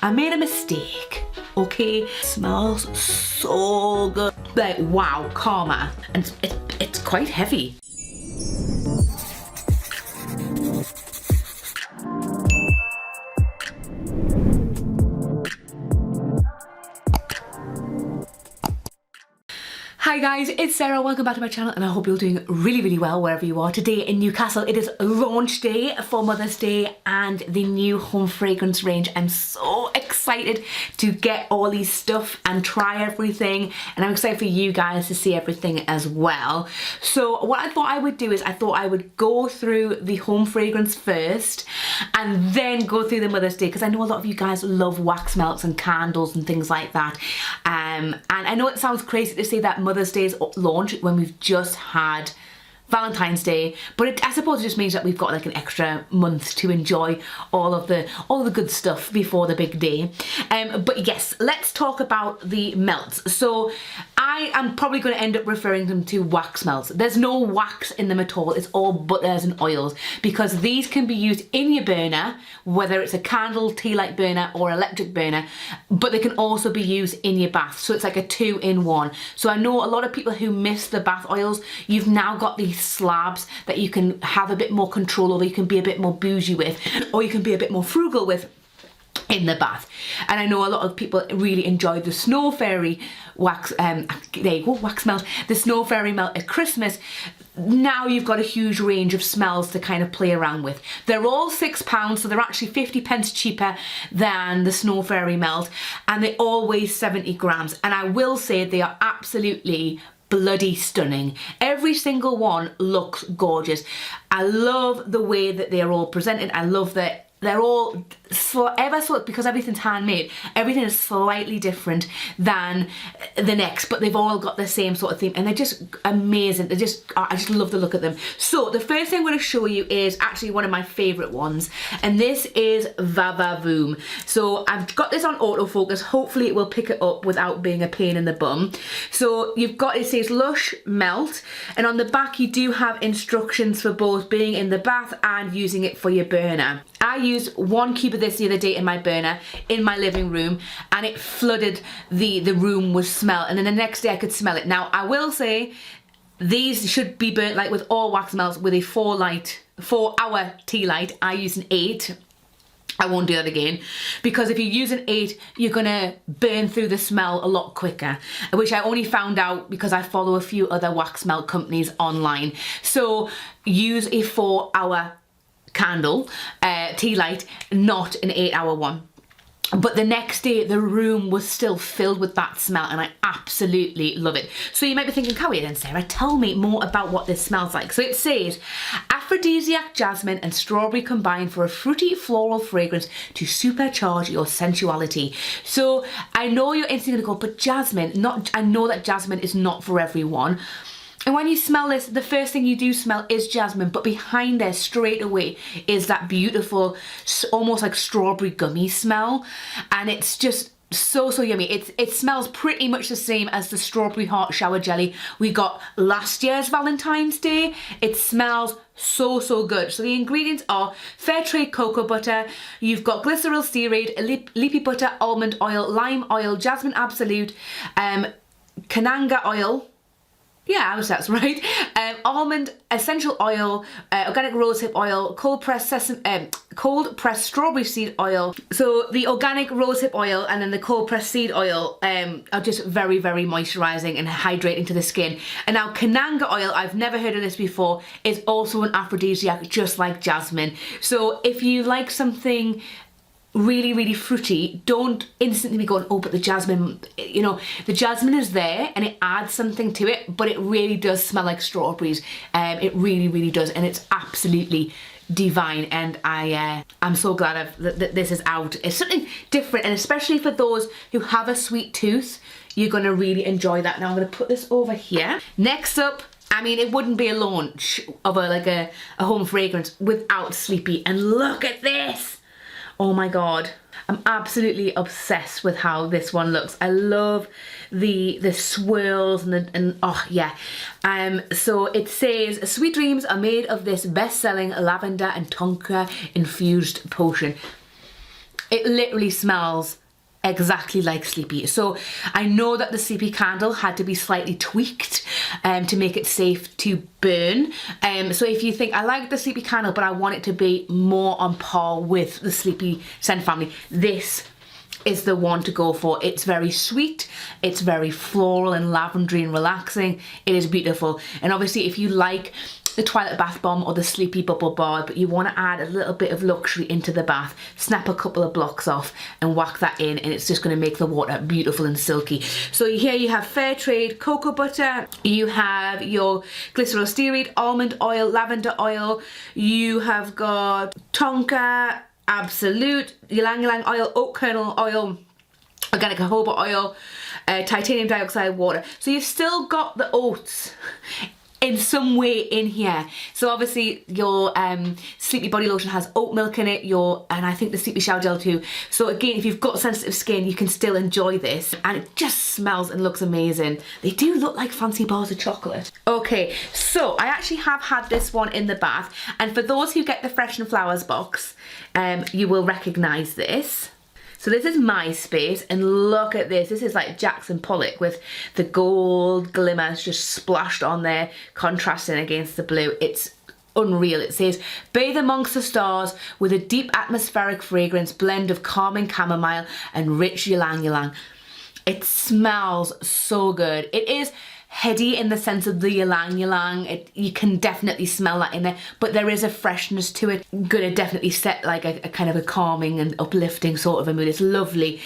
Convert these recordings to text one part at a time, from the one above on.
I made a mistake, okay? Smells so good. Like, wow, Karma. And it's quite heavy. Hi guys, it's Sarah, welcome back to my channel and I hope you're doing really well wherever you are. Today in Newcastle it is launch day for Mother's Day and the new home fragrance range. I'm so excited to get all these stuff and try everything, and I'm excited for you guys to see everything as well. So what I thought I would do is I thought I would go through the home fragrance first and then go through the Mother's Day, because I know a lot of you guys love wax melts and candles and things like that. And I know it sounds crazy to say that Mother's Day's launch when we've just had Valentine's Day, but I suppose it just means that we've got like an extra month to enjoy all the good stuff before the big day. But yes, let's talk about the melts. So I am probably going to end up referring them to wax melts. There's no wax in them at all. It's all butters and oils, because these can be used in your burner, whether it's a candle, tea light burner or electric burner, but they can also be used in your bath. So it's like a 2-in-1. So I know a lot of people who miss the bath oils. You've now got these slabs that you can have a bit more control over, you can be a bit more bougie with, or you can be a bit more frugal with in the bath. And I know a lot of people really enjoy the Snow Fairy wax, there you go, wax melt, the Snow Fairy melt at Christmas. Now you've got a huge range of smells to kind of play around with. They're all £6, so they're actually 50p cheaper than the Snow Fairy melt, and they all weigh 70 grams. And I will say they are absolutely bloody stunning. Every single one looks gorgeous. I love the way that they're all presented. I love that they're all because everything's handmade, everything is slightly different than the next, but they've all got the same sort of theme and they're just amazing. I just love the look of them. So the first thing I'm going to show you is actually one of my favorite ones, and this is Wowww. So I've got this on autofocus, hopefully it will pick it up without being a pain in the bum. So you've got, it says Lush Melt, and on the back you do have instructions for both being in the bath and using it for your burner. I used 1 cube of this the other day in my burner in my living room, and it flooded the room with smell, and then the next day I could smell it. Now I will say these should be burnt like with all wax melts with a 4-hour tea light. I use an 8. I won't do that again, because if you use an 8 you're gonna burn through the smell a lot quicker, which I only found out because I follow a few other wax melt companies online. So use a 4-hour candle, tea light, not an 8-hour one. But the next day the room was still filled with that smell, and I absolutely love it. So you might be thinking, Cowie then Sarah, tell me more about what this smells like. So it says aphrodisiac jasmine and strawberry combine for a fruity floral fragrance to supercharge your sensuality. So I know you're instantly gonna go, but jasmine, I know that jasmine is not for everyone. And when you smell this, the first thing you do smell is jasmine, but behind there straight away is that beautiful, almost like strawberry gummy smell. And it's just so yummy. It smells pretty much the same as the strawberry heart shower jelly we got last year's Valentine's Day. It smells so good. So the ingredients are fair trade cocoa butter, you've got glycerol stearate, leafy butter, almond oil, lime oil, jasmine absolute, kananga oil, yeah, I was that's right. Almond essential oil, organic rosehip oil, cold pressed strawberry seed oil. So the organic rosehip oil and then the cold pressed seed oil are just very moisturising and hydrating to the skin. And now kananga oil, I've never heard of this before, is also an aphrodisiac just like jasmine. So if you like something really fruity, don't instantly be going, oh, but the jasmine, you know, the jasmine is there and it adds something to it, but it really does smell like strawberries. It really does, and it's absolutely divine. And I'm so glad that this is out. It's something different, and especially for those who have a sweet tooth, you're gonna really enjoy that. Now I'm gonna put this over here. Next up, I mean, it wouldn't be a launch of a home fragrance without Sleepy, and look at this. Oh my god, I'm absolutely obsessed with how this one looks. I love the swirls and oh yeah. So it says sweet dreams are made of this best-selling lavender and tonka infused potion. It literally smells exactly like Sleepy. So I know that the Sleepy candle had to be slightly tweaked to make it safe to burn. So if you think, I like the Sleepy candle, but I want it to be more on par with the Sleepy scent family, this is the one to go for. It's very sweet, it's very floral and lavendery and relaxing. It is beautiful. And obviously if you like the Twilight Bath Bomb or the Sleepy Bubble Bar, but you want to add a little bit of luxury into the bath, snap a couple of blocks off and whack that in, and it's just going to make the water beautiful and silky. So here you have fair trade cocoa butter, you have your glycerol stearate, almond oil, lavender oil, you have got tonka, absolute, ylang ylang oil, oat kernel oil, organic jojoba oil, titanium dioxide water. So you've still got the oats in some way in here. So obviously your Sleepy body lotion has oat milk in it, and I think the Sleepy shower gel too. So again, if you've got sensitive skin, you can still enjoy this, and it just smells and looks amazing. They do look like fancy bars of chocolate. Okay, so I actually have had this one in the bath, and for those who get the Fresh and Flowers box, you will recognise this. So this is my space, and look at this. This is like Jackson Pollock with the gold glimmers just splashed on there, contrasting against the blue. It's unreal. It says, bathe amongst the stars with a deep atmospheric fragrance, blend of calming chamomile and rich ylang ylang. It smells so good. It is heady in the sense of the ylang ylang. You can definitely smell that in there, but there is a freshness to it. Gonna definitely set like a kind of a calming and uplifting sort of a mood. It's lovely.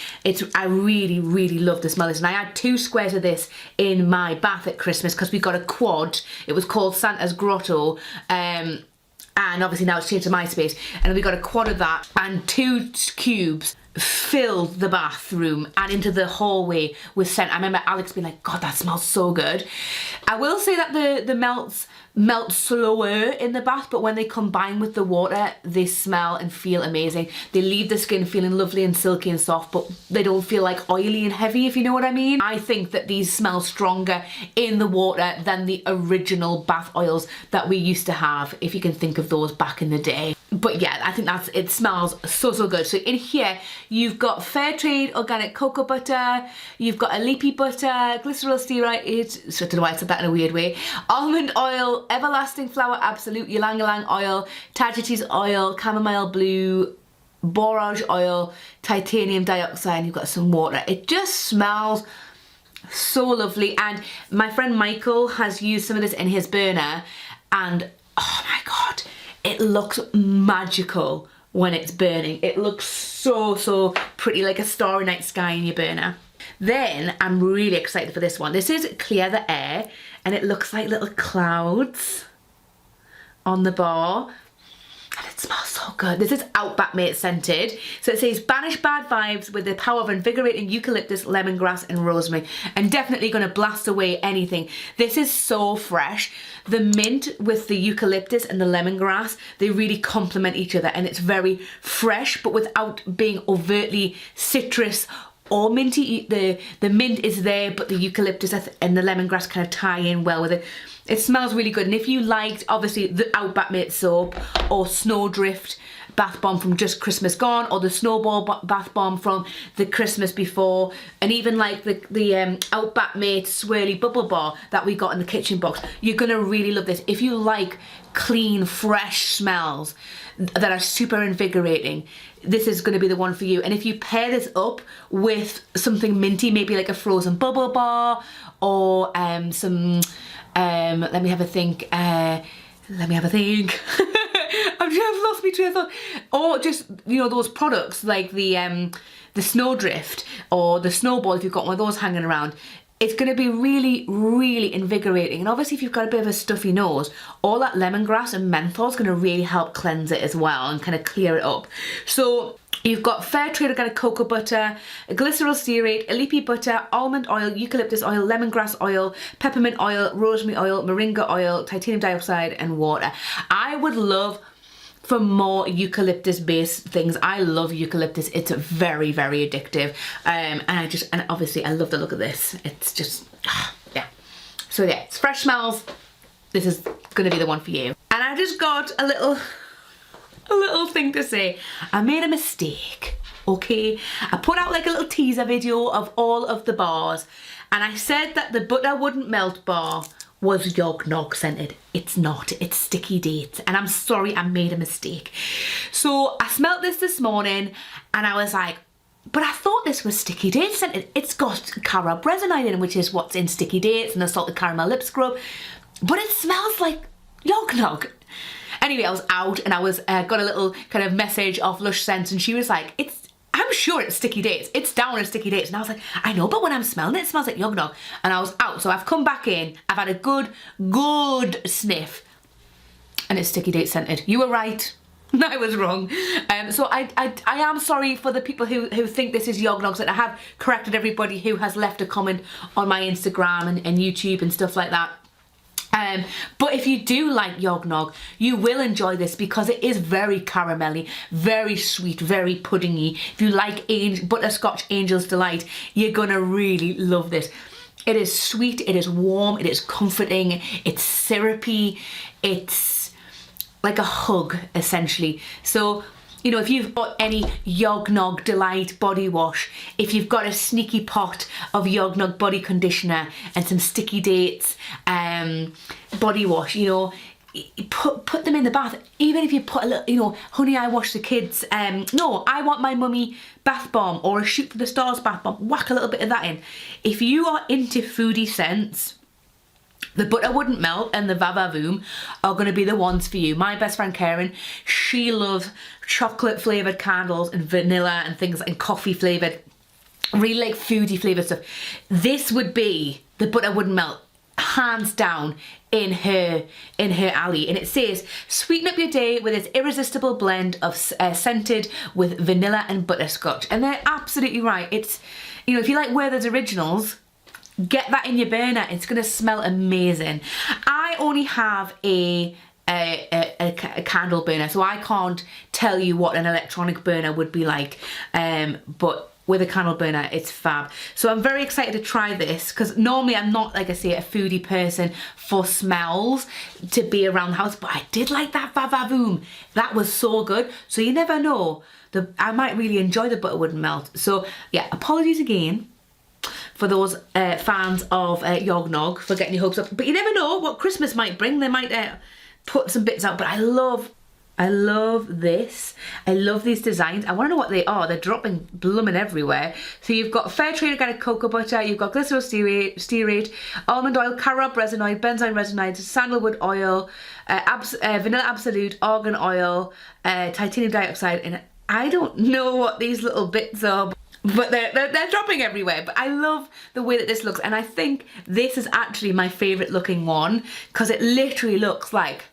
I really, really love the smell of this, and I had 2 squares of this in my bath at Christmas because we got a quad. It was called Santa's Grotto, and obviously now it's changed to my space, and we got a quad of that, and 2 cubes filled the bathroom and into the hallway with scent. I remember Alex being like, God, that smells so good. I will say that the melts melt slower in the bath, but when they combine with the water, they smell and feel amazing. They leave the skin feeling lovely and silky and soft, but they don't feel like oily and heavy, if you know what I mean. I think that these smell stronger in the water than the original bath oils that we used to have, if you can think of those back in the day. But yeah, I think it smells so, so good. So in here, you've got fair trade organic cocoa butter, you've got a leapy butter, glycerol stearate, so I don't know why I said that in a weird way, almond oil, everlasting flower absolute, ylang ylang oil, tagetes oil, chamomile blue, borage oil, titanium dioxide, and you've got some water. It just smells so lovely. And my friend Michael has used some of this in his burner, and oh my God, it looks magical when it's burning. It looks so, so pretty, like a starry night sky in your burner. Then I'm really excited for this one. This is Clear the Air, and it looks like little clouds on the bar. And it smells so good. This is Outback Mate scented. So it says, banish bad vibes with the power of invigorating eucalyptus, lemongrass and rosemary. And definitely going to blast away anything. This is so fresh. The mint with the eucalyptus and the lemongrass, they really complement each other. And it's very fresh, but without being overtly citrus or minty. The mint is there, but the eucalyptus and the lemongrass kind of tie in well with it. It smells really good. And if you liked, obviously, the Outback Mate soap or Snowdrift bath bomb from just Christmas gone, or the Snowball bath bomb from the Christmas before, and even like the Outback Mate swirly bubble bar that we got in the kitchen box, you're gonna really love this. If you like clean, fresh smells that are super invigorating, this is going to be the one for you. And if you pair this up with something minty, maybe like a frozen bubble bar, or some let me have a think I've lost my train of thought. Or just, you know, those products like the Snowdrift or the Snowball, if you've got one of those hanging around. It's going to be really, really invigorating. And obviously if you've got a bit of a stuffy nose, all that lemongrass and menthol is going to really help cleanse it as well and kind of clear it up. So you've got fair trade organic cocoa butter, glycerol stearate, leapy butter, almond oil, eucalyptus oil, lemongrass oil, peppermint oil, rosemary oil, moringa oil, titanium dioxide and water. I would love for more eucalyptus based things. I love eucalyptus. It's very, very addictive. And obviously I love the look of this. It's just, yeah. So yeah, it's fresh smells. This is gonna be the one for you. And I just got a little a little thing to say. I made a mistake, okay? I put out like a little teaser video of all of the bars, and I said that the butter wouldn't melt bar was yog-nog scented. It's not, it's sticky dates, and I'm sorry, I made a mistake. So I smelt this morning and I was like, but I thought this was sticky dates scented. It's got carob resin in, which is what's in sticky dates, and the salted caramel lip scrub, but it smells like yog-nog. Anyway, I was out and I was got a little kind of message off Lush Scents, and she was like, I'm sure it's sticky dates. It's down as sticky dates. And I was like, I know, but when I'm smelling it, it smells like yog-nog. And I was out, so I've come back in. I've had a good sniff, and it's sticky date scented. You were right. I was wrong. So I am sorry for the people who think this is yog-nog, and I have corrected everybody who has left a comment on my Instagram and YouTube and stuff like that. But if you do like yog-nog, you will enjoy this because it is very caramelly, very sweet, very puddingy. If you like butterscotch Angel's Delight, you're gonna really love this. It is sweet, it is warm, it is comforting, it's syrupy, it's like a hug essentially. So, you know, if you've got any Yog-Nog Delight body wash, if you've got a sneaky pot of Yog-Nog body conditioner and some sticky dates body wash, you know, put them in the bath. Even if you put a little, you know, honey, I wash the kids, no, I want my mummy bath bomb, or a shoot for the stars bath bomb, whack a little bit of that in. If you are into foodie scents, the butter wouldn't melt and the Wowww are going to be the ones for you. My best friend Karen, she loves chocolate flavoured candles and vanilla and things, and coffee flavoured, really like foodie flavoured stuff. This would be the butter wouldn't melt, hands down, in her alley. And it says, sweeten up your day with its irresistible blend of scented with vanilla and butterscotch. And they're absolutely right. It's, you know, if you like Werther's Originals, get that in your burner. It's gonna smell amazing. I only have a candle burner, so I can't tell you what an electronic burner would be like, but with a candle burner, it's fab. So I'm very excited to try this, because normally I'm not, like I say, a foodie person for smells to be around the house, but I did like that Wowww. That was so good. So you never know, I might really enjoy the butter wouldn't melt. So yeah, apologies again for those fans of Yog-Nog for getting your hopes up. But you never know what Christmas might bring. They might put some bits out. But I love this. I love these designs. I want to know what they are. They're dropping blooming everywhere. So you've got fair trade organic cocoa butter, you've got glycerostearate, almond oil, carob resinoid, benzoyl resinoid, sandalwood oil, vanilla absolute, argan oil, titanium dioxide, and I don't know what these little bits are, but they're dropping everywhere. But I love the way that this looks, and I think this is actually my favourite looking one, because it literally looks like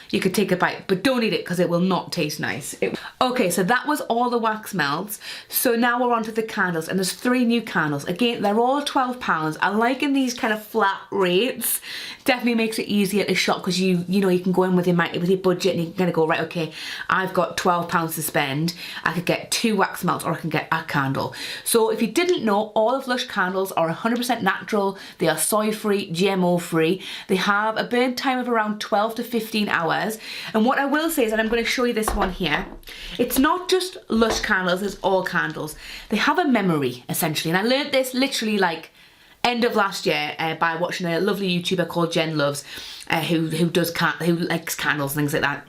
you could take a bite, but don't eat it because it will not taste nice. Okay, so that was all the wax melts. So now we're on to the candles, and there's 3 new candles. Again, they're all £12. I like in these kind of flat rates. Definitely makes it easier to shop, because you know, you can go in with your budget and you can kind of go, right, okay, I've got £12 to spend. I could get 2 wax melts, or I can get a candle. So if you didn't know, all of Lush candles are 100% natural. They are soy-free, GMO-free. They have a burn time of around 12 to 15 hours. And what I will say is, and I'm going to show you this one here, it's not just Lush candles, it's all candles. They have a memory, essentially. And I learned this literally like end of last year by watching a lovely YouTuber called Jen Loves, who likes candles and things like that.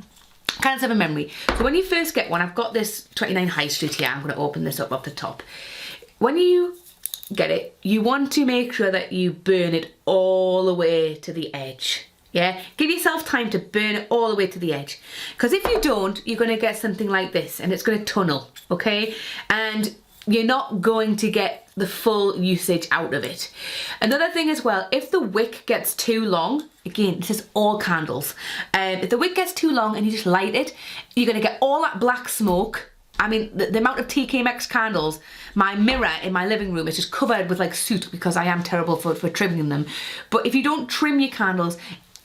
Candles have a memory. So when you first get one, I've got this 29 High Street here. I'm going to open this up the top. When you get it, you want to make sure that you burn it all the way to the edge. Yeah, give yourself time to burn it all the way to the edge, because if you don't, you're going to get something like this, and it's going to tunnel, okay? And you're not going to get the full usage out of it. Another thing as well, if the wick gets too long, again, this is all candles, if the wick gets too long and you just light it, you're going to get all that black smoke. I mean, the amount of TK Maxx candles, my mirror in my living room is just covered with like soot, because I am terrible for trimming them. But if you don't trim your candles,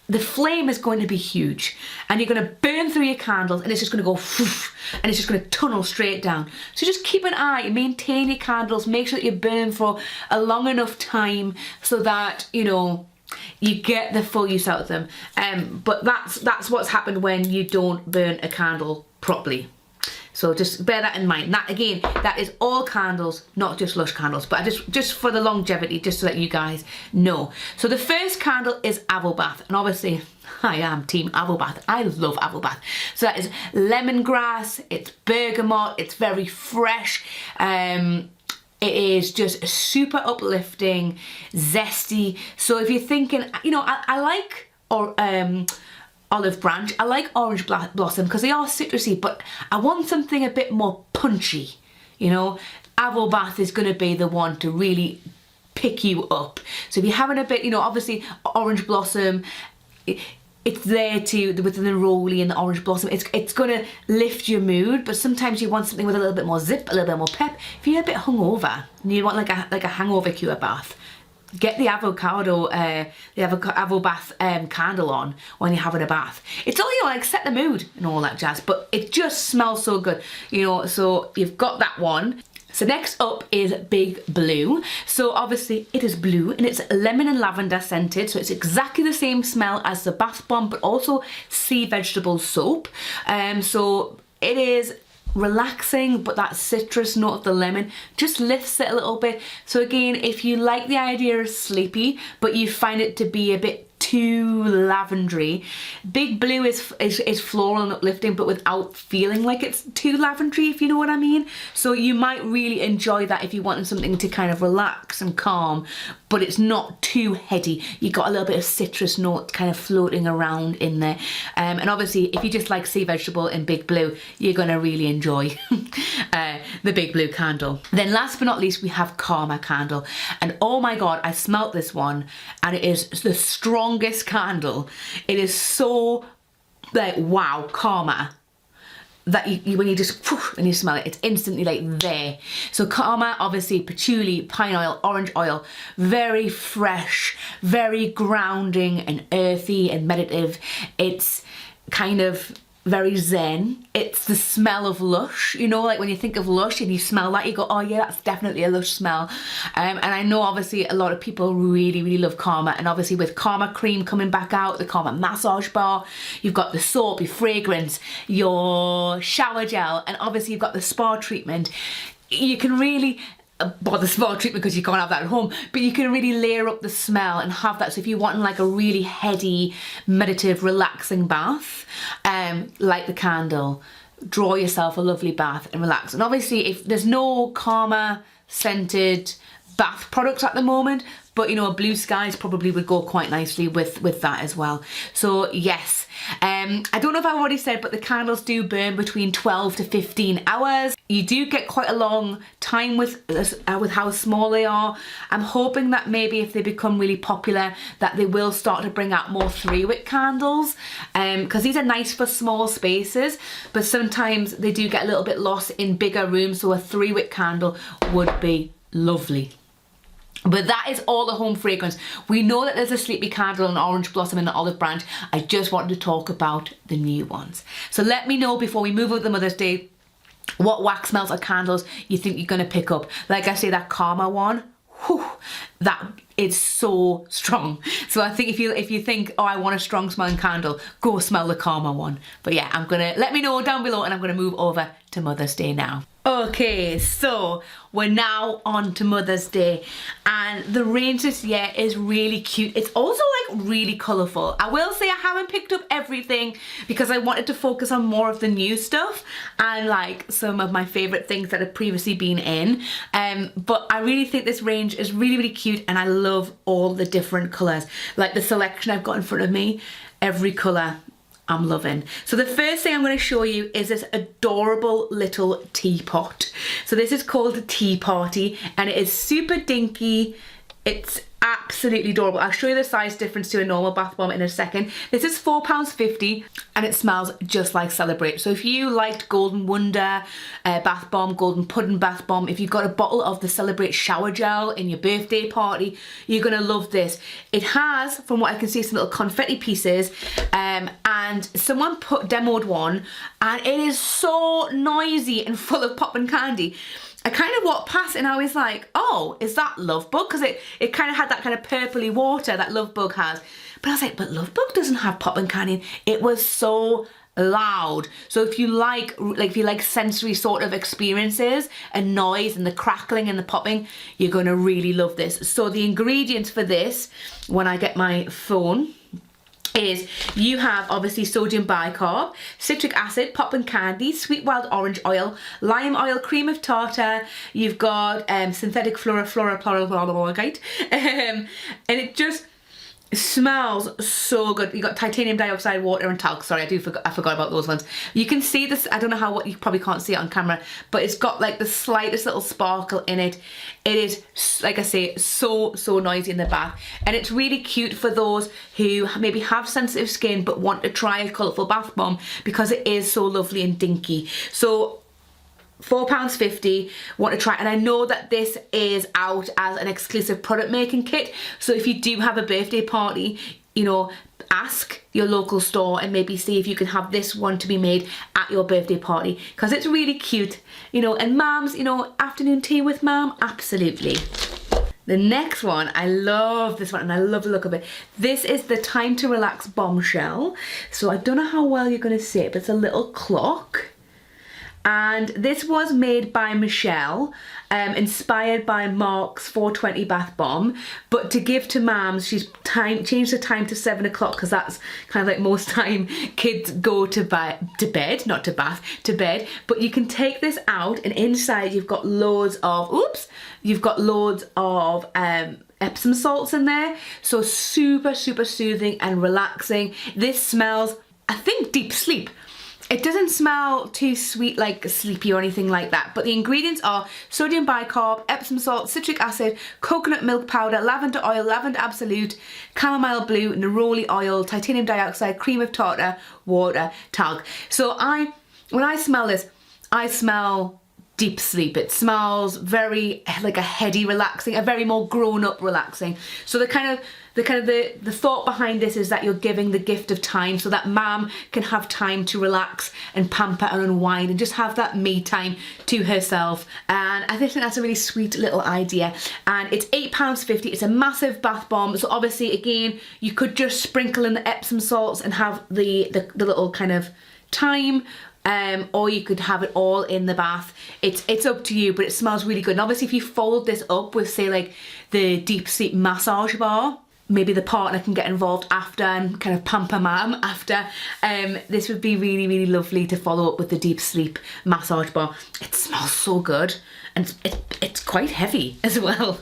the flame is going to be huge, and you're going to burn through your candles, and it's just going to go whoosh, and it's just going to tunnel straight down. So just keep an eye, maintain your candles, make sure that you burn for a long enough time so that, you know, you get the full use out of them. But that's what's happened when you don't burn a candle properly. So just bear that in mind. That again, that is all candles, not just Lush candles, but just for the longevity, just to let you guys know. So the first candle is Avobath, and obviously I am team Avobath. I love Avobath. So that is lemongrass, it's bergamot, it's very fresh. It is just super uplifting, zesty. So if you're thinking, you know, I like olive branch, I like orange blossom because they are citrusy, but I want something a bit more punchy, you know. Avobath is going to be the one to really pick you up. So if you're having a bit, you know, obviously orange blossom, it's there too with the neroli and the orange blossom. It's going to lift your mood, but sometimes you want something with a little bit more zip, a little bit more pep. If you're a bit hungover and you want like a hangover cure bath, get the Avobath candle on when you're having a bath. It's all, you know, like set the mood and all that jazz, but it just smells so good, you know. So you've got that one. So next up is Big Blue. So obviously it is blue and it's lemon and lavender scented. So it's exactly the same smell as the bath bomb, but also sea vegetable soap. So it is relaxing, but that citrus note of the lemon just lifts it a little bit. So again, if you like the idea of sleepy, but you find it to be a bit too lavendery, Big Blue is floral and uplifting, but without feeling like it's too lavendery, if you know what I mean. So you might really enjoy that if you wanted something to kind of relax and calm, but it's not too heady. You got a little bit of citrus note kind of floating around in there. And obviously, if you just like sea vegetable and Big Blue, you're gonna really enjoy the Big Blue candle. Then last but not least, we have Karma candle. And oh my God, I smelt this one and it is the strongest candle. It is so like, wow, Karma, that you when you just and you smell it, it's instantly like there. So Karma, obviously patchouli, pine oil, orange oil, very fresh, very grounding and earthy and meditative. It's kind of very zen. It's the smell of Lush, you know, like when you think of Lush and you smell that, you go, oh yeah, that's definitely a Lush smell. And I know obviously a lot of people really love Karma, and obviously with Karma cream coming back out, the Karma massage bar, you've got the soap, your fragrance, your shower gel, and obviously you've got the spa treatment. You can really, well, the spa treatment because you can't have that at home, but you can really layer up the smell and have that. So if you want like a really heady, meditative, relaxing bath, light the candle, draw yourself a lovely bath and relax. And obviously if there's no Karma scented bath products at the moment, but you know, a Blue Skies probably would go quite nicely with that as well. So yes, I don't know if I've already said, but the candles do burn between 12 to 15 hours. You do get quite a long time with how small they are. I'm hoping that maybe if they become really popular, that they will start to bring out more 3-wick candles, because these are nice for small spaces, but sometimes they do get a little bit lost in bigger rooms, so a 3-wick candle would be lovely. But that is all the home fragrance. We know that there's a sleepy candle, an orange blossom and an olive branch. I just wanted to talk about the new ones. So let me know before we move on to Mother's Day, what wax smells or candles you think you're gonna pick up. Like I say, that Karma one, whew, that is so strong. So I think if you think, oh, I want a strong smelling candle, go smell the Karma one. But yeah, let me know down below, and I'm gonna move over to Mother's Day now. Okay, so we're now on to Mother's Day, and the range this year is really cute. It's also like really colourful. I will say I haven't picked up everything because I wanted to focus on more of the new stuff and like some of my favourite things that have previously been in. But I really think this range is really cute, and I love all the different colours. Like the selection I've got in front of me, every colour I'm loving. So the first thing I'm going to show you is this adorable little teapot. So this is called a Teapotty, and it is super dinky. It's absolutely adorable. I'll show you the size difference to a normal bath bomb in a second. This is £4.50 and it smells just like Celebrate. So if you liked Golden Wonder bath bomb, Golden Pudding bath bomb, if you've got a bottle of the Celebrate shower gel in your birthday party, you're gonna love this. It has, from what I can see, some little confetti pieces, and someone demoed one, and it is so noisy and full of pop and candy. I kind of walked past and I was like, oh, is that Love Bug? Because it kind of had that kind of purpley water that Love Bug has. But I was like, but Love Bug doesn't have pop and candy. It was so loud. So if you like sensory sort of experiences and noise and the crackling and the popping, you're going to really love this. So the ingredients for this, when I get my phone, is you have obviously sodium bicarb, citric acid, poppin candy, sweet wild orange oil, lime oil, cream of tartar, you've got synthetic fluorochloride, and it just smells so good. You got titanium dioxide, water and talc. Sorry, I forgot about those ones. You can see this, I don't know how, you probably can't see it on camera, but it's got like the slightest little sparkle in it. It is, like I say, so noisy in the bath, and it's really cute for those who maybe have sensitive skin but want to try a colourful bath bomb, because it is so lovely and dinky. So £4.50, want to try, and I know that this is out as an exclusive product making kit, so if you do have a birthday party, you know, ask your local store and maybe see if you can have this one to be made at your birthday party, because it's really cute, you know, and mums, you know, afternoon tea with mum, absolutely. The next one, I love this one and I love the look of it. This is the Time to Relax Bombshell. So I don't know how well you're going to see it, but it's a little clock. And this was made by Michelle, inspired by Mark's 420 bath bomb, but to give to mums, she's changed the time to 7 o'clock, because that's kind of like most time kids go to bed, not to bath, to bed. But you can take this out, and inside you've got loads of, Epsom salts in there, so super soothing and relaxing. This smells, I think, deep sleep. It doesn't smell too sweet, like sleepy or anything like that, but the ingredients are sodium bicarb, Epsom salt, citric acid, coconut milk powder, lavender oil, lavender absolute, chamomile blue, neroli oil, titanium dioxide, cream of tartar, water, talc. So when I smell this, I smell deep sleep. It smells very like a heady relaxing, a very more grown-up relaxing. So the thought behind this is that you're giving the gift of time, so that mum can have time to relax and pamper and unwind and just have that me time to herself. And I think that's a really sweet little idea. And it's £8.50. It's a massive bath bomb. So obviously, again, you could just sprinkle in the Epsom salts and have the little kind of thyme. Or you could have it all in the bath. It's up to you, but it smells really good. And obviously if you fold this up with, say, like the deep sleep massage bar, maybe the partner can get involved after and kind of pamper mum after. This would be really lovely to follow up with the deep sleep massage bar. It smells so good, and it's quite heavy as well.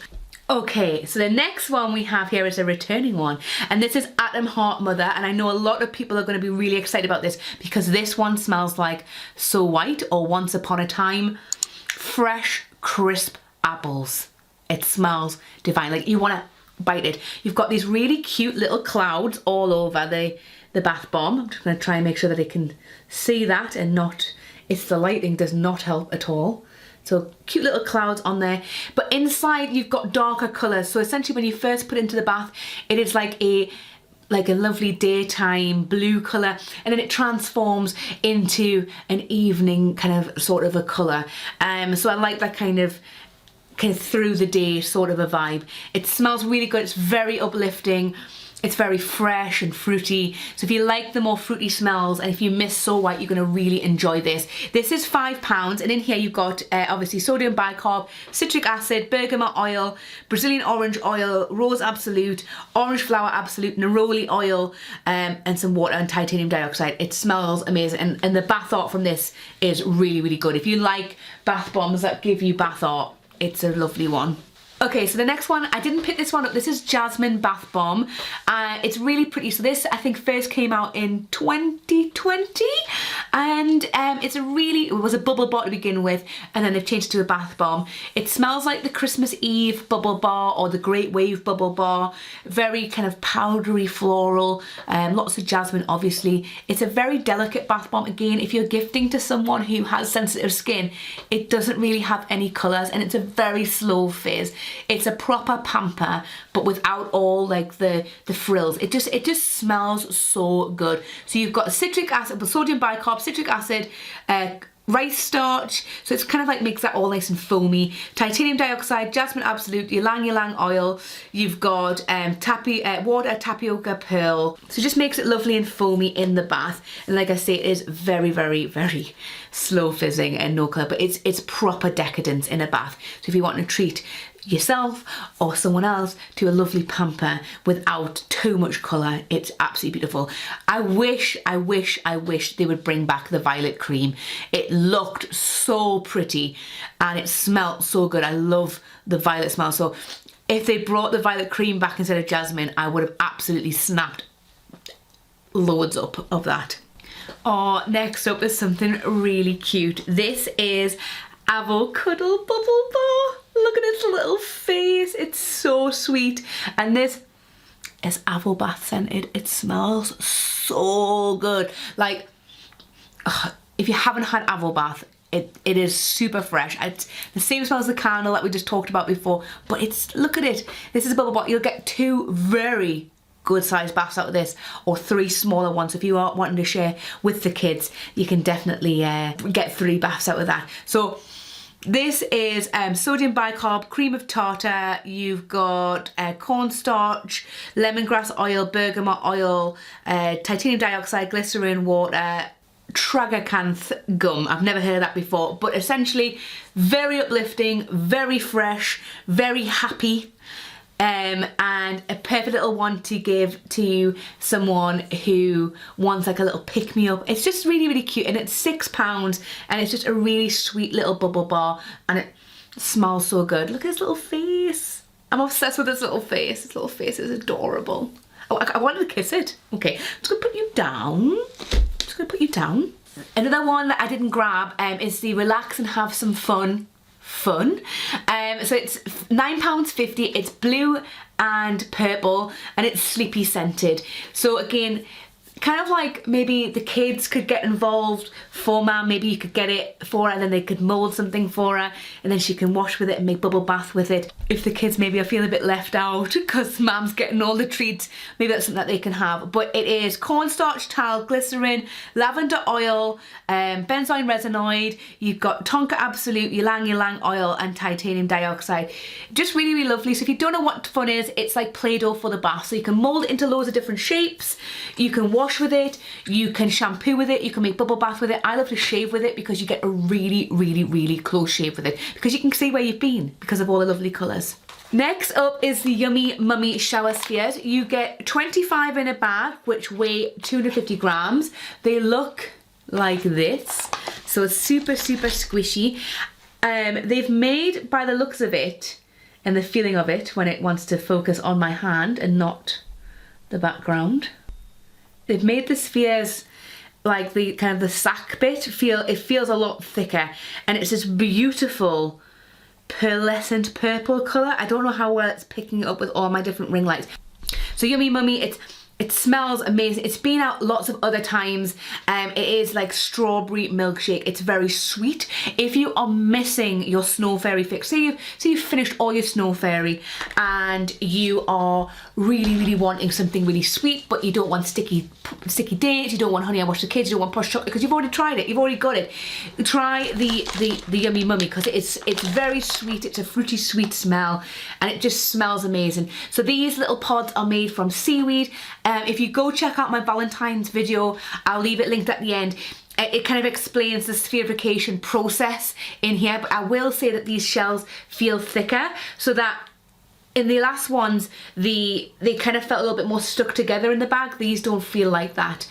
Okay, so the next one we have here is a returning one, and this is Atom Heart Mother, and I know a lot of people are going to be really excited about this because this one smells like So White or Once Upon a Time. Fresh, crisp apples. It smells divine, like you want to bite it. You've got these really cute little clouds all over the bath bomb. I'm just going to try and make sure that I can see that and not, the lighting does not help at all. So cute little clouds on there, but inside you've got darker colours. So essentially when you first put it into the bath, it is like a lovely daytime blue colour, and then it transforms into an evening kind of sort of a colour. So I like that kind of through the day sort of a vibe. It smells really good. It's very uplifting. It's very fresh and fruity. So if you like the more fruity smells, and if you miss So White, you're going to really enjoy this. This is £5, and in here you've got obviously sodium bicarb, citric acid, bergamot oil, Brazilian orange oil, rose absolute, orange flower absolute, neroli oil, and some water and titanium dioxide. It smells amazing, and the bath art from this is really good. If you like bath bombs that give you bath art, it's a lovely one. Okay, so the next one, I didn't pick this one up. This is Jasmine Bath Bomb. It's really pretty. So this, I think, first came out in 2020. And it was a bubble bar to begin with, and then they've changed it to a bath bomb. It smells like the Christmas Eve bubble bar or the Great Wave bubble bar. Very kind of powdery floral, lots of jasmine, obviously. It's a very delicate bath bomb. Again, if you're gifting to someone who has sensitive skin, it doesn't really have any colours, and it's a very slow fizz. It's a proper pamper, but without all like the frills. It just smells so good. So you've got citric acid, sodium bicarb, citric acid, rice starch, so it's kind of like makes that all nice and foamy. Titanium dioxide, jasmine absolute, ylang ylang oil. You've got water, tapioca pearl. So it just makes it lovely and foamy in the bath. And like I say, it is very, very, very slow fizzing and no colour, but it's proper decadence in a bath. So if you want to treat yourself or someone else to a lovely pamper without too much colour, it's absolutely beautiful. I wish they would bring back the violet cream. It looked so pretty and it smelled so good. I love the violet smell. So if they brought the violet cream back instead of jasmine, I would have absolutely snapped loads up of that. Oh, next up is something really cute. This is Avocado Bubble Bar. Look at its little face, it's so sweet. And this is Avo Bath scented. It smells so good. Like, if you haven't had Avo Bath, it is super fresh. It's the same smell as the candle that we just talked about before, but look at it. This is a bubble bath. You'll get 2 very good sized baths out of this, or 3 smaller ones. If you are wanting to share with the kids, you can definitely get 3 baths out of that. So this is sodium bicarb, cream of tartar, you've got cornstarch, lemongrass oil, bergamot oil, titanium dioxide, glycerin, water, tragacanth gum. I've never heard of that before, but essentially very uplifting, very fresh, very happy. And a perfect little one to give to someone who wants like a little pick-me-up. It's just really, really cute, and it's £6 and it's just a really sweet little bubble bar and it smells so good. Look at his little face. I'm obsessed with his little face. His little face is adorable. Oh, I wanted to kiss it. Okay, I'm just gonna put you down. Another one that I didn't grab is the Relax and Have Some Fun. So it's £9.50. It's blue and purple and it's sleepy scented. So again, kind of like maybe the kids could get involved for Mum. Maybe you could get it for her and then they could mould something for her and then she can wash with it and make bubble bath with it. If the kids maybe are feeling a bit left out because Mum's getting all the treats, maybe that's something that they can have. But it is cornstarch, talc, glycerin, lavender oil, benzoyl resinoid, you've got tonka absolute, ylang ylang oil and titanium dioxide. Just really, really lovely. So if you don't know what fun is, it's like Play-Doh for the bath. So you can mould it into loads of different shapes. You can wash with it, you can shampoo with it, you can make bubble bath with it. I love to shave with it because you get a really, really, really close shave with it because you can see where you've been because of all the lovely colours. Next up is the Yummy Mummy shower spheres. You get 25 in a bag which weigh 250 grams. They look like this, so it's super, super squishy. They've made, by the looks of it and the feeling of it when it wants to focus on my hand and not the background, they've made the spheres like the kind of the sack bit feels a lot thicker, and it's this beautiful pearlescent purple colour. I don't know how well it's picking it up with all my different ring lights. So Yummy Mummy, it smells amazing. It's been out lots of other times. It is like strawberry milkshake. It's very sweet. If you are missing your Snow Fairy fix, say you've finished all your Snow Fairy and you are really, really wanting something really sweet, but you don't want sticky dates, you don't want Honey I Washed the Kids, you don't want Plush Chocolate because you've already tried it, you've already got it. Try the Yummy Mummy because it's very sweet. It's a fruity sweet smell and it just smells amazing. So these little pods are made from seaweed. If you go check out my Valentine's video, I'll leave it linked at the end. It kind of explains the spherification process in here, but I will say that these shells feel thicker so that in the last ones, they kind of felt a little bit more stuck together in the bag. These don't feel like that.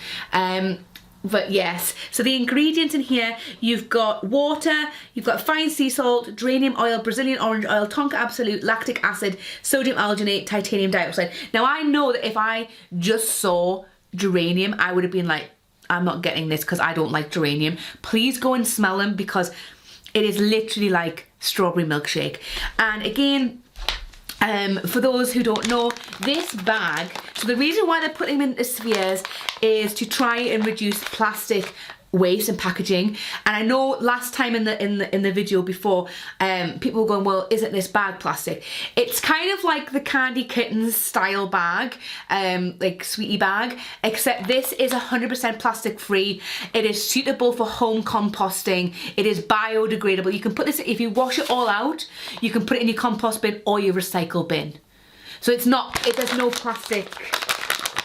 But yes, so the ingredients in here, you've got water, you've got fine sea salt, geranium oil, Brazilian orange oil, tonka absolute, lactic acid, sodium alginate, titanium dioxide. Now I know that if I just saw geranium, I would have been like, I'm not getting this because I don't like geranium. Please go and smell them because it is literally like strawberry milkshake. And again, for those who don't know, this bag, so the reason why they're putting them into spheres is to try and reduce plastic waste and packaging. And I know last time in the video before, people were going, well, isn't this bag plastic? It's kind of like the Candy Kittens style bag, like sweetie bag, except this is 100% plastic free. It is suitable for home composting. It is biodegradable. You can put this, if you wash it all out, you can put it in your compost bin or your recycle bin. So it's not, there's no plastic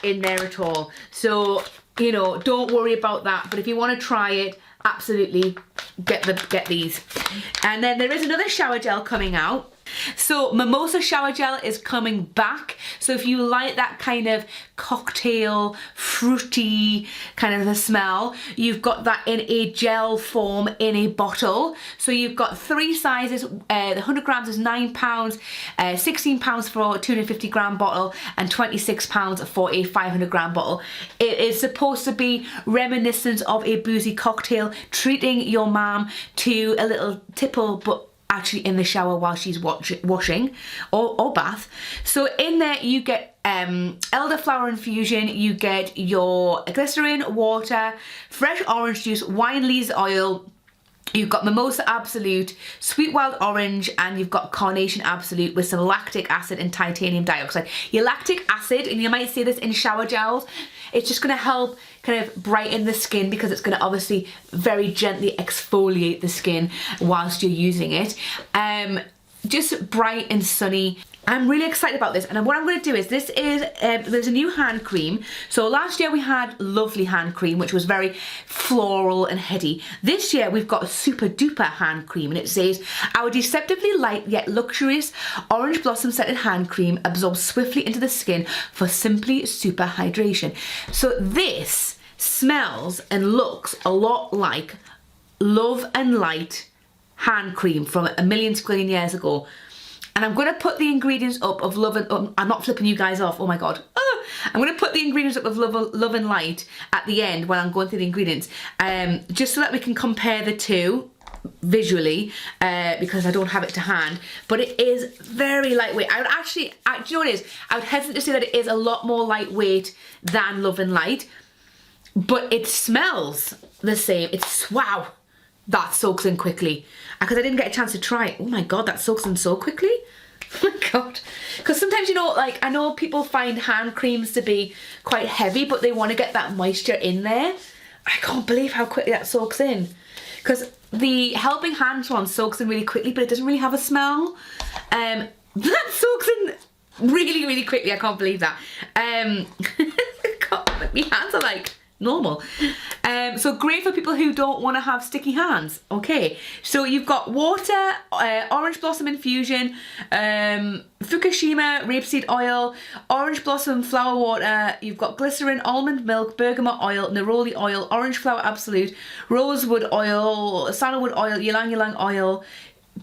in there at all. So, you know, don't worry about that. But if you want to try it, absolutely get these. And then there is another shower gel coming out. So Mimosa shower gel is coming back. So if you like that kind of cocktail, fruity kind of a smell, you've got that in a gel form in a bottle. So you've got 3 sizes. The 100 grams is £9, £16 for a 250 gram bottle, and £26 for a 500 gram bottle. It is supposed to be reminiscent of a boozy cocktail, treating your mum to a little tipple, but actually in the shower while she's washing or bath. So in there you get elderflower infusion, you get your glycerin, water, fresh orange juice, wine lees oil, you've got Mimosa Absolute, Sweet Wild Orange, and you've got Carnation Absolute with some lactic acid and titanium dioxide. Your lactic acid, and you might see this in shower gels, it's just going to help kind of brighten the skin, because it's going to obviously very gently exfoliate the skin whilst you're using it. Just bright and sunny. I'm really excited about this, and what I'm going to do is, this is, there's a new hand cream. So last year we had Lovely hand cream, which was very floral and heady. This year we've got a Super Duper hand cream, and it says, our deceptively light yet luxurious orange blossom scented hand cream absorbs swiftly into the skin for simply super hydration. So this smells and looks a lot like Love and Light hand cream from a million squillion years ago. And I'm going to put the ingredients up of Love and... I'm not flipping you guys off, oh my god. I'm going to put the ingredients up of Love and Light at the end when I'm going through the ingredients, just so that we can compare the two visually, because I don't have it to hand. But it is very lightweight. I would actually... do you know what it is? I would hesitate to say that it is a lot more lightweight than Love and Light, but it smells the same. It's... wow. That soaks in quickly, because I didn't get a chance to try it. Oh my god, that soaks in so quickly. Oh my god. Because sometimes, you know, like, I know people find hand creams to be quite heavy, but they want to get that moisture in there. I can't believe how quickly that soaks in. Because the Helping Hands one soaks in really quickly, but it doesn't really have a smell. That soaks in really, really quickly. I can't believe that. God, my hands are like normal. So great for people who don't want to have sticky hands. Okay, so you've got water, orange blossom infusion, Fukushima rapeseed oil, orange blossom flower water, you've got glycerin, almond milk, bergamot oil, neroli oil, orange flower absolute, rosewood oil, sandalwood oil, ylang ylang oil,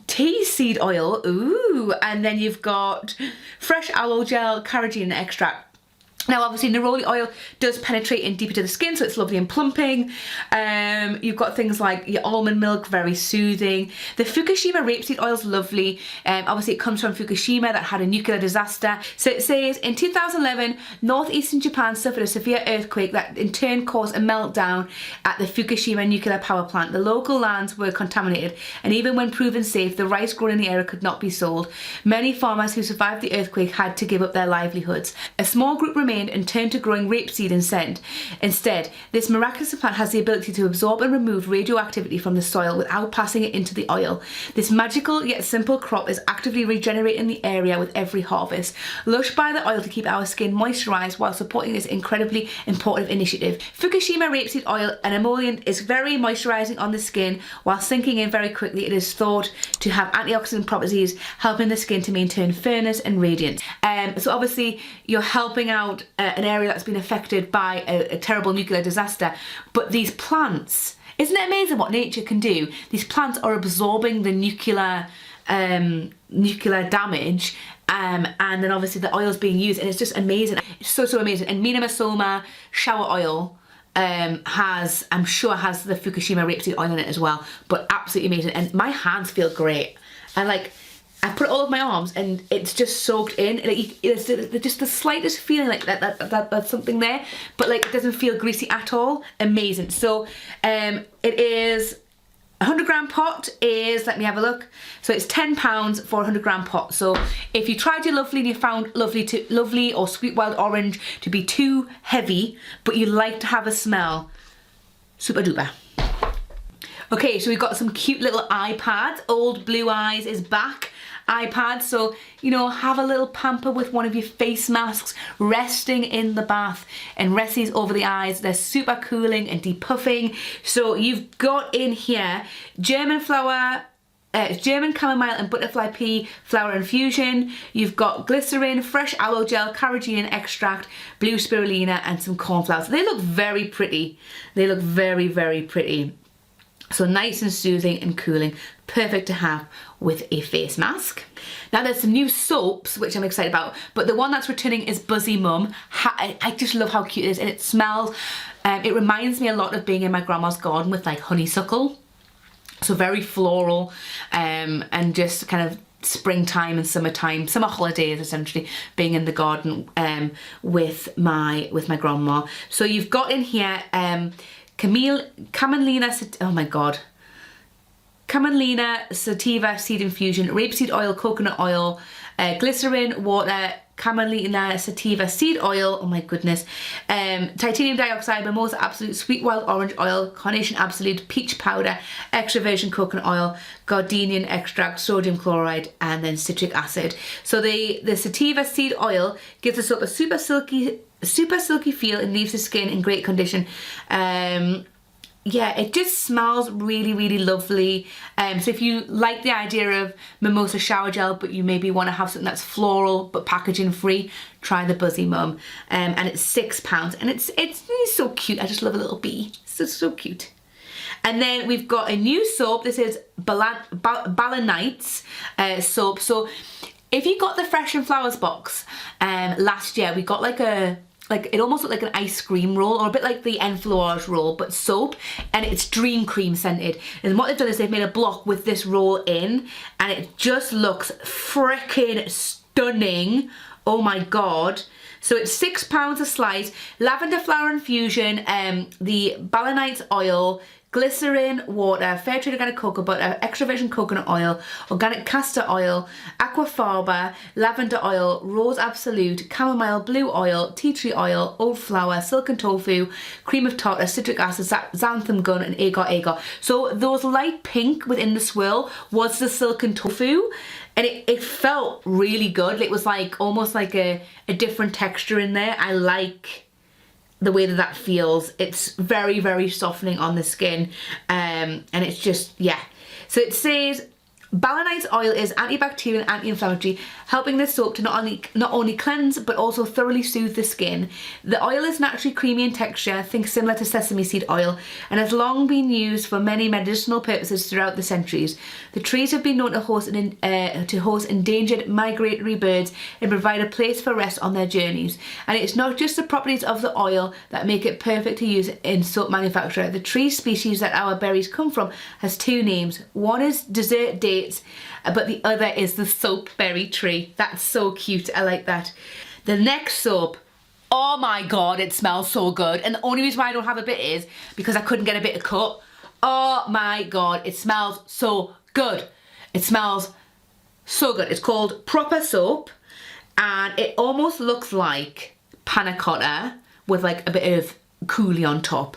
tea seed oil, ooh, and then you've got fresh aloe gel, carrageenan extract. Now obviously neroli oil does penetrate in deeper to the skin, so it's lovely and plumping. You've got things like your almond milk, very soothing. The Fukushima rapeseed oil is lovely. Obviously it comes from Fukushima that had a nuclear disaster. So it says, in 2011, northeastern Japan suffered a severe earthquake that in turn caused a meltdown at the Fukushima nuclear power plant. The local lands were contaminated, and even when proven safe, the rice grown in the area could not be sold. Many farmers who survived the earthquake had to give up their livelihoods. A small group remained and turned to growing rapeseed instead. This miraculous plant has the ability to absorb and remove radioactivity from the soil without passing it into the oil. This magical yet simple crop is actively regenerating the area with every harvest. Lush buy the oil to keep our skin moisturised while supporting this incredibly important initiative. Fukushima rapeseed oil, an emollient, is very moisturising on the skin while sinking in very quickly. It is thought to have antioxidant properties, helping the skin to maintain fairness and radiance. So obviously you're helping out an area that's been affected by a terrible nuclear disaster, but these plants, isn't it amazing what nature can do? These plants are absorbing the nuclear damage, and then obviously the oil's being used, and it's just amazing. It's so amazing. And Mina Masoma shower oil I'm sure has the Fukushima rapeseed oil in it as well, but absolutely amazing. And my hands feel great, and like, I put it all over my arms and it's just soaked in. Like, it's just the slightest feeling like that's something there, but like it doesn't feel greasy at all. Amazing. So it is 100 gram pot is, let me have a look. So it's £10 for a 100 gram pot. So if you tried your Lovely and you found Lovely or Sweet Wild Orange to be too heavy, but you like to have a smell, super duper. Okay, so we've got some cute little iPads. Old Blue Eyes is back. iPad, so you know, have a little pamper with one of your face masks resting in the bath and rest these over the eyes. They're super cooling and depuffing. So you've got in here German chamomile and butterfly pea flower infusion. You've got glycerin, fresh aloe gel, carrageenan extract, blue spirulina and some cornflowers. They look very pretty. They look very, very pretty. So nice and soothing and cooling, perfect to have with a face mask. Now there's some new soaps, which I'm excited about, but the one that's returning is Buzzy Mum. I just love how cute it is, and it smells, it reminds me a lot of being in my grandma's garden with like honeysuckle. So very floral, and just kind of springtime and summertime, summer holidays essentially, being in the garden with my grandma. So you've got in here Camelina sativa seed infusion, rapeseed oil, coconut oil, glycerin, water, Camelina sativa seed oil, oh my goodness, titanium dioxide, mimosa absolute, sweet wild orange oil, carnation absolute, peach powder, extra virgin coconut oil, gardenian extract, sodium chloride, and then citric acid. So the sativa seed oil gives us a super silky feel and leaves the skin in great condition. Yeah, it just smells really, really lovely. So if you like the idea of mimosa shower gel, but you maybe want to have something that's floral but packaging free, try the Buzzy Mum. And it's £6, and it's so cute. I just love a little bee. So cute. And then we've got a new soap. This is Balanites soap. So if you got the Fresh and Flowers box last year, we got it almost looked like an ice cream roll, or a bit like the Enfleurage roll, but soap, and it's dream cream scented. And what they've done is they've made a block with this roll in, and it just looks freaking stunning. Oh my god. So it's £6 a slice, lavender flower infusion, the Balanites oil, glycerin, water, fair trade organic cocoa butter, extra virgin coconut oil, organic castor oil, aquafaba, lavender oil, rose absolute, chamomile, blue oil, tea tree oil, old flower, silken tofu, cream of tartar, citric acid, xanthan gum, and agar. So those light pink within the swirl was the silken tofu, and it felt really good. It was like almost like a different texture in there. I like the way that feels. It's very, very softening on the skin, and it's just, yeah. So it says Balanites oil is antibacterial and anti-inflammatory, helping the soap to not only cleanse but also thoroughly soothe the skin. The oil is naturally creamy in texture, think similar to sesame seed oil, and has long been used for many medicinal purposes throughout the centuries. The trees have been known to host endangered migratory birds and provide a place for rest on their journeys. And it's not just the properties of the oil that make it perfect to use in soap manufacture. The tree species that our berries come from has two names. One is dessert date, but the other is the soap berry tree. That's so cute. I like that. The next soap, oh my god, it smells so good, and the only reason why I don't have a bit is because I couldn't get a bit of cut. Oh my god, it smells so good. It smells so good. It's called Proper Soap, and it almost looks like panna cotta with like a bit of coulis on top.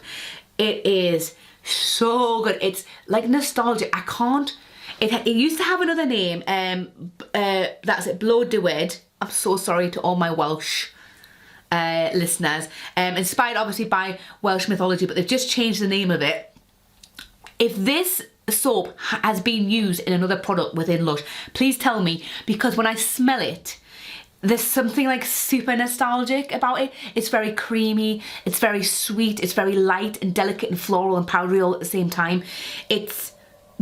It is so good. It's like nostalgic. I can't. It used to have another name, that's it, Blow Dywed. I'm so sorry to all my Welsh listeners. Inspired obviously by Welsh mythology, but they've just changed the name of it. If this soap has been used in another product within Lush, please tell me, because when I smell it, there's something like super nostalgic about it. It's very creamy, it's very sweet, it's very light and delicate and floral and powdery all at the same time. It's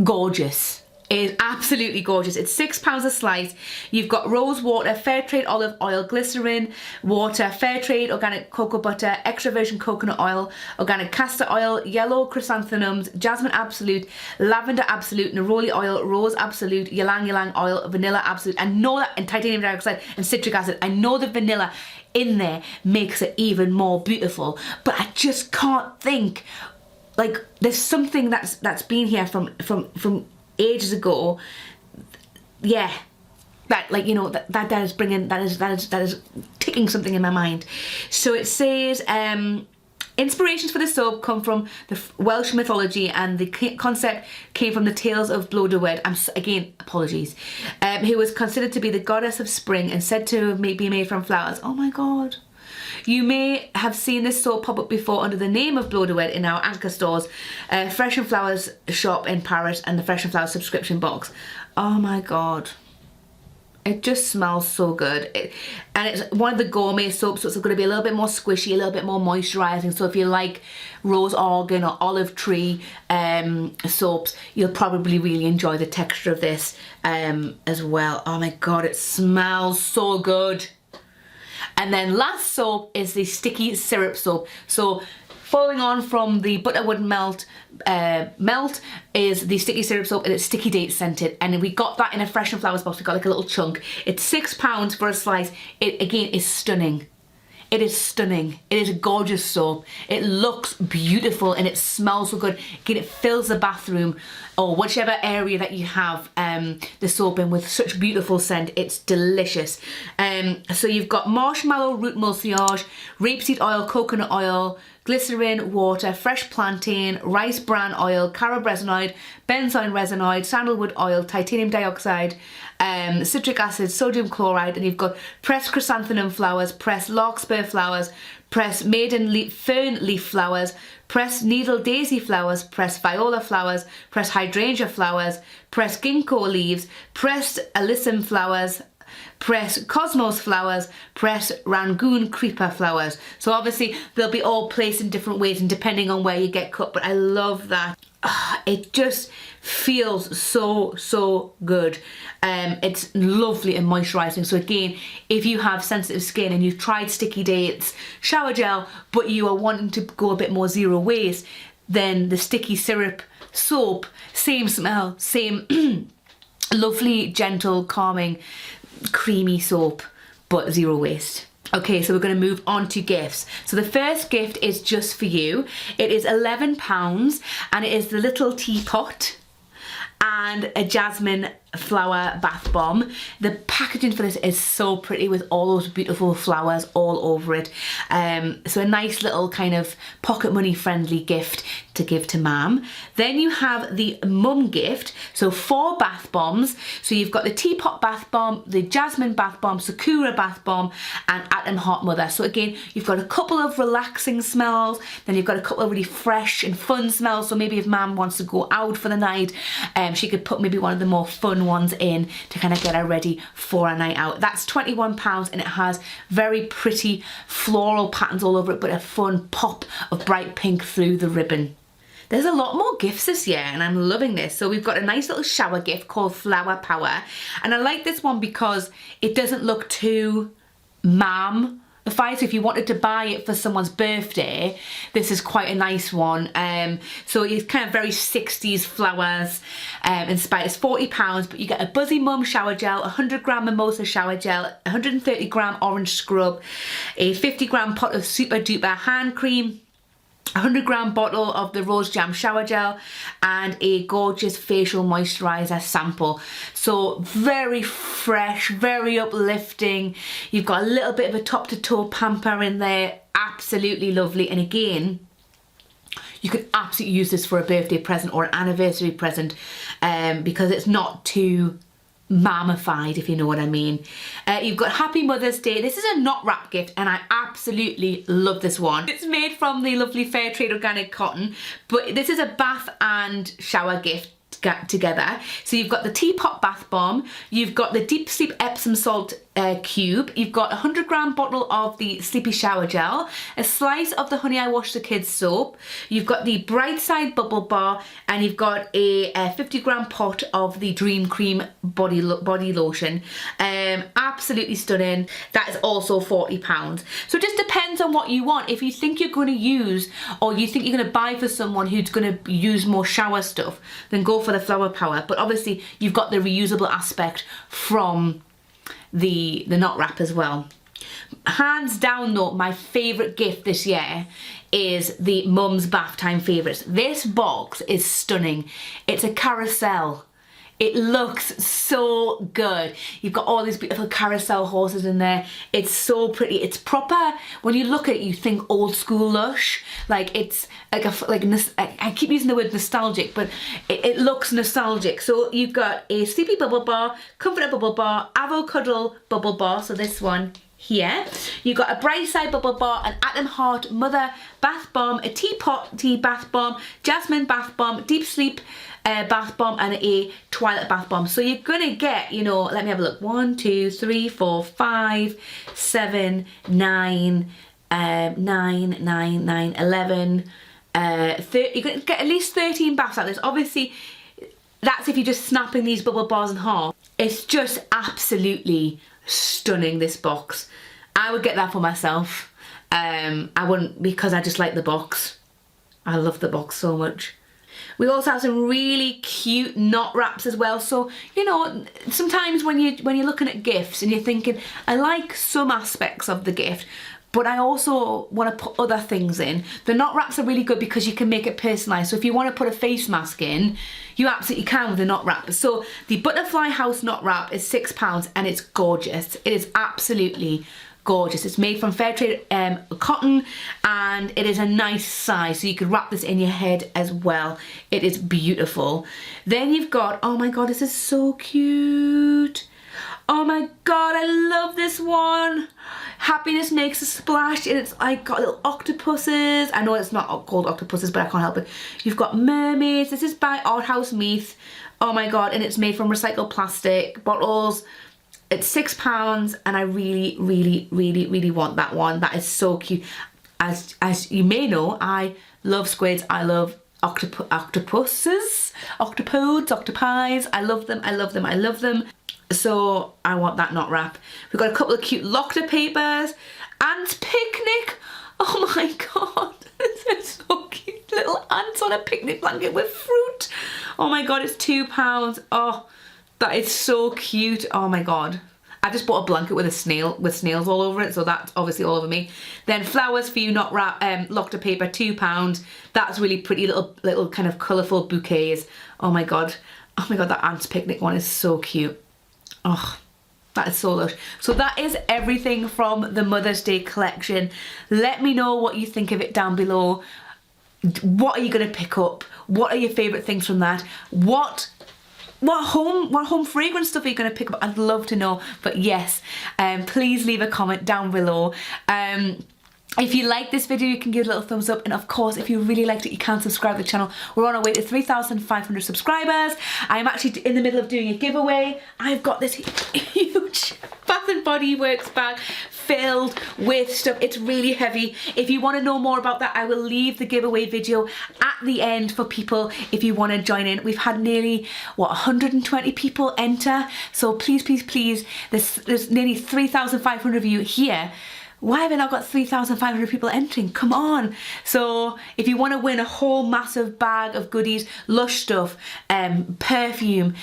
gorgeous. It is absolutely gorgeous. It's £6 a slice. You've got rose water, fair trade olive oil, glycerin, water, fair trade organic cocoa butter, extra virgin coconut oil, organic castor oil, yellow chrysanthemums, jasmine absolute, lavender absolute, neroli oil, rose absolute, ylang ylang oil, vanilla absolute. I know that, and titanium dioxide and citric acid. I know the vanilla in there makes it even more beautiful, but I just can't think, like, there's something that's been here from ages ago. Yeah, that, like, you know, that is bringing, that is ticking something in my mind. So it says inspirations for the soap come from the Welsh mythology, and the concept came from the tales of Blodeuwedd. Again, apologies. Who was considered to be the goddess of spring and said to be made from flowers. Oh my god. You may have seen this soap pop up before under the name of Blodeuwedd in our anchor stores, Fresh and Flowers shop in Paris, and the Fresh and Flowers subscription box. Oh my god. It just smells so good. And it's one of the gourmet soaps, so it's going to be a little bit more squishy, a little bit more moisturising. So if you like rose organ or olive tree soaps, you'll probably really enjoy the texture of this as well. Oh my god, it smells so good. And then last soap is the sticky syrup soap. So following on from the butterwood melt is the sticky syrup soap, and it's sticky date scented, and we got that in a Fresh and Flowers box. We got like a little chunk. It's £6 for a slice. It again is stunning. It is stunning. It is a gorgeous soap. It looks beautiful and it smells so good. Again, it fills the bathroom or whichever area that you have the soap in with such beautiful scent. It's delicious. So you've got marshmallow root mulciage, rapeseed oil, coconut oil, glycerin, water, fresh plantain, rice bran oil, carob resinoid, benzoin resinoid, sandalwood oil, titanium dioxide, citric acid, sodium chloride, and you've got pressed chrysanthemum flowers, pressed larkspur flowers, pressed maiden fern leaf flowers, pressed needle daisy flowers, pressed viola flowers, pressed hydrangea flowers, pressed ginkgo leaves, pressed alyssum flowers, pressed cosmos flowers, pressed rangoon creeper flowers. So obviously they'll be all placed in different ways and depending on where you get cut, but I love that. It just feels so good. It's lovely and moisturising. So again, if you have sensitive skin and you've tried sticky dates shower gel but you are wanting to go a bit more zero waste, then the sticky syrup soap, same smell, same lovely, gentle, calming, creamy soap, but zero waste. Okay, so we're going to move on to gifts. So the first gift is just for you. It is £11 and it is the little teapot and a jasmine flower bath bomb. The packaging for this is so pretty with all those beautiful flowers all over it. So a nice little kind of pocket money friendly gift to give to mum. Then you have the mum gift, so 4 bath bombs. So you've got the teapot bath bomb, the jasmine bath bomb, sakura bath bomb, and atom hot mother. So again, you've got a couple of relaxing smells, then you've got a couple of really fresh and fun smells. So maybe if mum wants to go out for the night, she could put maybe one of the more fun ones in to kind of get her ready for a night out. That's £21 and it has very pretty floral patterns all over it, but a fun pop of bright pink through the ribbon. There's a lot more gifts this year and I'm loving this. So we've got a nice little shower gift called Flower Power, and I like this one because it doesn't look too mom. So if you wanted to buy it for someone's birthday, this is quite a nice one. So it's kind of very 60s flowers inspired. It's £40, but you get a Buzzy Mum shower gel, 100g mimosa shower gel, 130g orange scrub, a 50g pot of super duper hand cream, 100g bottle of the rose jam shower gel, and a gorgeous facial moisturiser sample. So very fresh, very uplifting. You've got a little bit of a top to toe pamper in there. Absolutely lovely. And again, you could absolutely use this for a birthday present or an anniversary present because it's not too mammified, if you know what I mean. You've got Happy Mother's Day. This is a not wrap gift and I absolutely love this one. It's made from the lovely fair trade organic cotton, but this is a bath and shower gift together. So you've got the teapot bath bomb, you've got the deep sleep Epsom salt cube. You've got a 100-gram bottle of the Sleepy Shower Gel, a slice of the Honey I Wash the Kids soap, you've got the Bright Side Bubble Bar, and you've got a 50-gram pot of the Dream Cream body lotion. Absolutely stunning. That is also £40. So it just depends on what you want. If you think you're going to use, or you think you're going to buy for someone who's going to use more shower stuff, then go for the Flower Power. But obviously you've got the reusable aspect from the knot wrap as well. Hands down though, my favourite gift this year is the Mum's Bath Time Favourites. This box is stunning. It's a carousel. It looks so good. You've got all these beautiful carousel horses in there. It's so pretty. It's proper. When you look at it, you think old school Lush. Like it's like I keep using the word nostalgic, but it looks nostalgic. So you've got a Sleepy Bubble Bar, Comforter Bubble Bar, Avocado Bubble Bar. So this one here. You've got a Bright Side Bubble Bar, an Atom Heart Mother Bath Bomb, a Teapot Tea Bath Bomb, Jasmine Bath Bomb, Deep Sleep Bath Bomb, and a Twilight Bath Bomb. So you're gonna get, you know, let me have a look. 1, 2, 3, 4, 5, 7, 9, 11, 30. You're gonna get at least 13 baths out of this. Obviously, that's if you're just snapping these bubble bars in half. It's just absolutely stunning, this box. I would get that for myself. I wouldn't, because I just like the box. I love the box so much. We also have some really cute knot wraps as well. So, you know, sometimes when you're looking at gifts and you're thinking, I like some aspects of the gift, but I also want to put other things in. The knot wraps are really good because you can make it personalised. So if you want to put a face mask in, you absolutely can with the knot wrap. So the Butterfly House knot wrap is £6 and it's gorgeous. It is absolutely gorgeous. It's made from fair trade cotton, and it is a nice size, so you could wrap this in your head as well. It is beautiful. Then you've got, oh my god, this is so cute. Oh my god, I love this one. Happiness Makes a Splash, and it's like got little octopuses. I know it's not called octopuses, but I can't help it. You've got mermaids. This is by Arthouse Meath. Oh my god, and it's made from recycled plastic bottles. It's £6 and I really, really, really, really want that one. That is so cute. As you may know, I love squids. I love octopuses, octopodes, octopies. I love them, I love them, I love them. So I want that knot wrap. We've got a couple of cute Lochta papers. Ant Picnic. Oh my god, this is so cute. Little ants on a picnic blanket with fruit. Oh my god, it's £2. Oh, that is so cute. Oh my god. I just bought a blanket with snails all over it, so that's obviously all over me. Then Flowers for You knot wrap, Lochta paper, £2. That's really pretty, little kind of colourful bouquets. Oh my god. Oh my god, that Ants Picnic one is so cute. Oh, that is so lush. So that is everything from the Mother's Day collection. Let me know what you think of it down below. What are you going to pick up? What are your favourite things from that? What home fragrance stuff are you going to pick up? I'd love to know. But yes, please leave a comment down below. If you like this video, you can give it a little thumbs up, and of course if you really liked it, you can subscribe to the channel. We're on our way to 3,500 subscribers. I'm actually in the middle of doing a giveaway. I've got this huge Bath and Body Works bag filled with stuff. It's really heavy. If you want to know more about that, I will leave the giveaway video at the end for people if you want to join in. We've had nearly, what, 120 people enter, so please, please, please, there's nearly 3,500 of you here. Why have I not got 3,500 people entering? Come on. So if you want to win a whole massive bag of goodies, Lush stuff, perfume,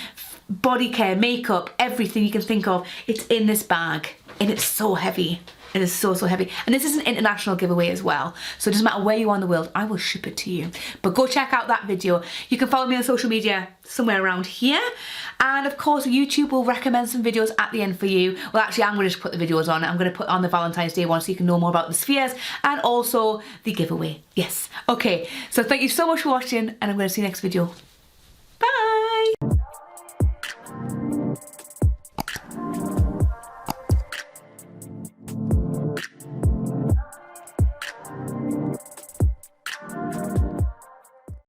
body care, makeup, everything you can think of, it's in this bag. And it's so heavy. It is so, so heavy. And this is an international giveaway as well. So it doesn't matter where you are in the world, I will ship it to you. But go check out that video. You can follow me on social media somewhere around here. And of course, YouTube will recommend some videos at the end for you. Well, actually, I'm going to just put the videos on. I'm going to put on the Valentine's Day one so you can know more about the spheres and also the giveaway. Yes. Okay. So thank you so much for watching, and I'm going to see you next video.